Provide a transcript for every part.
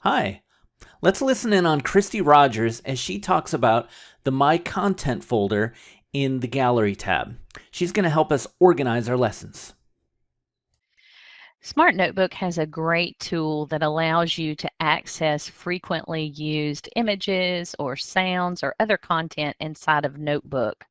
Hi. Let's listen in on Christy Rogers as she talks about the My Content folder in the Gallery tab. She's going to help us organize our lessons. Smart Notebook has a great tool that allows you to access frequently used images or sounds or other content inside of Notebook.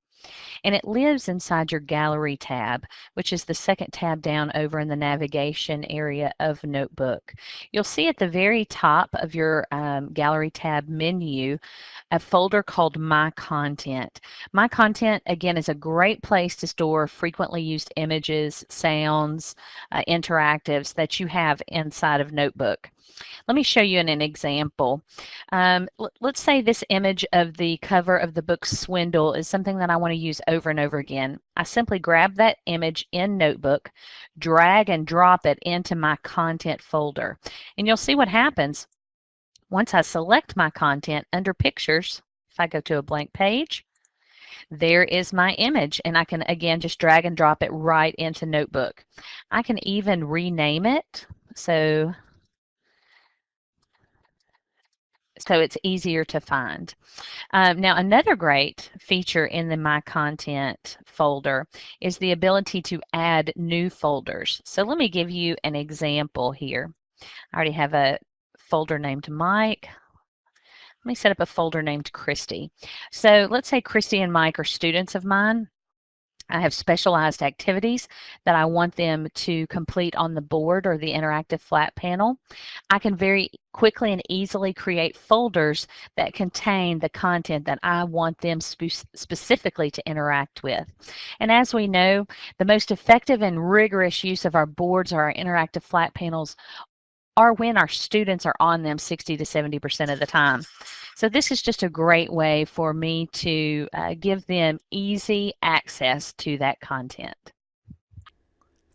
And it lives inside your Gallery tab, which is the second tab down over in the navigation area of Notebook. You'll see at the very top of your Gallery tab menu a folder called My Content. My Content, again, is a great place to store frequently used images, sounds, interactives that you have inside of Notebook. Let me show you an example. Let's say this image of the cover of the book Swindle is something that I want to use over and over again. I simply grab that image in Notebook, drag and drop it into my content folder, and you'll see what happens. Once I select my content under Pictures, if I go to a blank page, there is my image, and I can again just drag and drop it right into Notebook. I can even rename it. So it's easier to find. Now, another great feature in the My Content folder is the ability to add new folders. So let me give you an example here. I already have a folder named Mike. Let me set up a folder named Christy. So let's say Christy and Mike are students of mine. I have specialized activities that I want them to complete on the board or the interactive flat panel. I can very quickly and easily create folders that contain the content that I want them specifically to interact with. And as we know, the most effective and rigorous use of our boards or our interactive flat panels are when our students are on them 60 to 70% of the time. So this is just a great way for me to give them easy access to that content.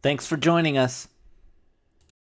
Thanks for joining us.